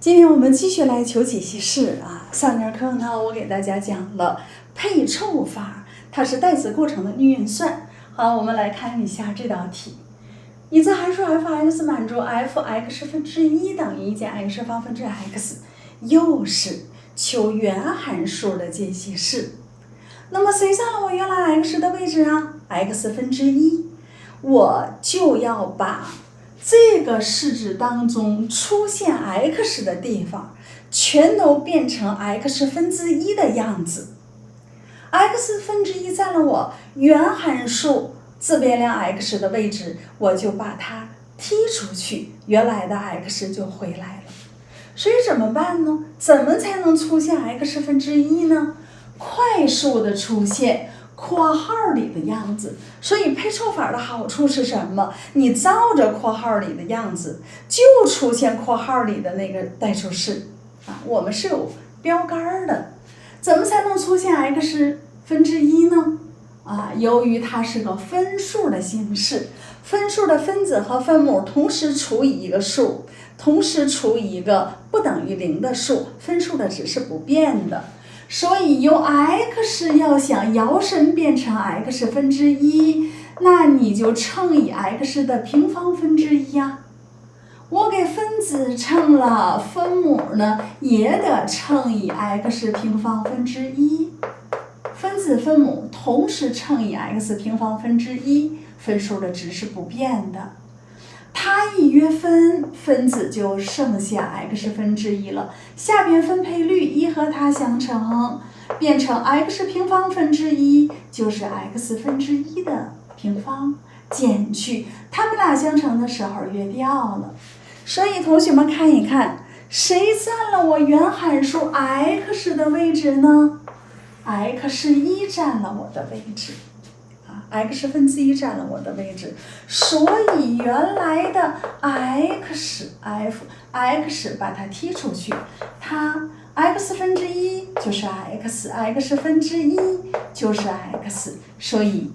今天我们继续来求解析式啊。上节课呢，我给大家讲了配凑法，它是代词构成的逆运算。好，我们来看一下这道题。已知函数 f(x) 满足 f(x) 分之一等于1减 x 方分之 x， 又是求原函数的解析式。那么谁占了我原来 x 的位置啊 ？x 分之一，我就要把这个式子当中出现 x 的地方，全都变成 x 分之一的样子。x 分之一占了我原函数自变量 x 的位置，我就把它踢出去，原来的 x 就回来了。所以怎么办呢？怎么才能出现 x 分之一呢？快速的出现括号里的样子。所以配凑法的好处是什么？你照着括号里的样子，就出现括号里的那个代数式啊。我们是有标杆的。怎么才能出现 x 分之一呢？由于它是个分数的形式，分数的分子和分母同时除以一个数，同时除以一个不等于0的数，分数的值是不变的。所以由 x 要想摇身变成 x 分之一，那你就乘以 x 的平方分之一呀。我给分子乘了，分母呢也得乘以 x 平方分之一。分子分母同时乘以 x 平方分之一，分数的值是不变的。它一约分，分子就剩下 x 分之一了。下边分配率1和它相乘，变成 x 平方分之一就是 x 分之一的平方，减去它们俩相乘的时候约掉了。所以同学们看一看，谁占了我原函数 x 的位置呢？ x1 占了我的位置。x 分之一占了我的位置，所以原来的 x 把它踢出去，它 x 分之一就是 x 分之一就是 x， 所以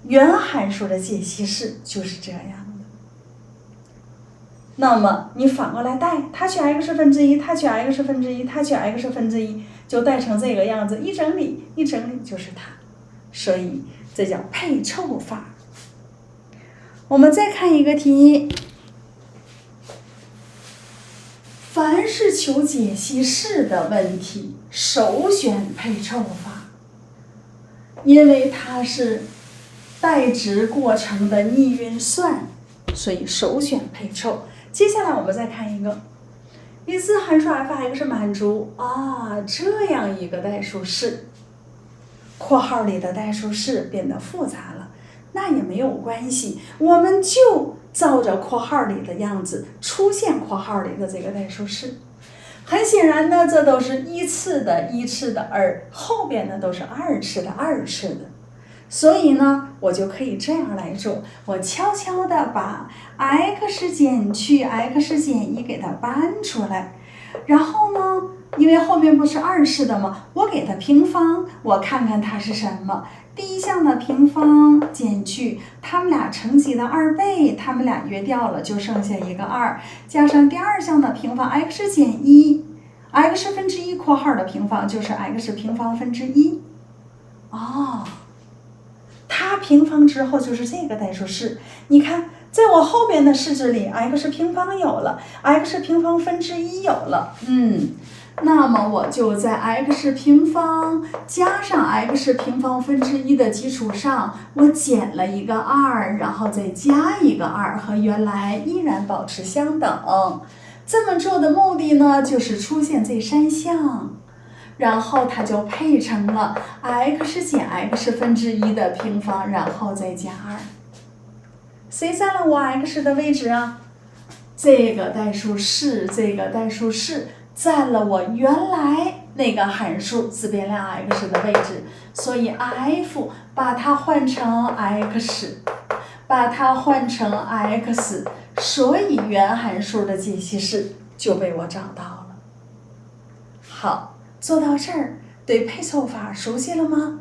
原函数的解析式就是这样的。那么你反过来代，它取 x 分之一，它取 x 分之一，它取 x 分之一，就代成这个样子，一整理就是它，所以这叫配凑法。我们再看一个题，凡是求解析式的问题，首选配凑法，因为它是代值过程的逆运算，所以首选配凑。接下来我们再看一个，已知函数 f(x) 满足这样一个代数式。括号里的代数式变得复杂了，那也没有关系，我们就照着括号里的样子出现括号里的这个代数式。很显然呢，这都是一次的2，后边的都是2次的。所以呢，我就可以这样来做，我悄悄的把 x 减去 x 减1给它搬出来，然后呢，因为后面不是2次的吗？我给它平方，我看看它是什么。第一项的平方减去它们俩乘积的2倍，它们俩约掉了，就剩下一个2，加上第二项的平方 x 减1， x 分之一括号的平方就是 x 平方分之一。它平方之后就是这个代数式。你看，在我后边的式子里 x 平方有了， x 平方分之一有了，那么我就在 x 平方加上 x 平方分之一的基础上，我减了一个2，然后再加一个2，和原来依然保持相等。这么做的目的呢，就是出现这3项，然后它就配成了 x 减 x 分之一的平方，然后再加2。谁占了我 x 的位置啊？这个代数式占了我原来那个函数自变量 x 的位置，所以 f 把它换成 x， 所以原函数的解析式就被我找到了。好，做到这儿，对配凑法熟悉了吗？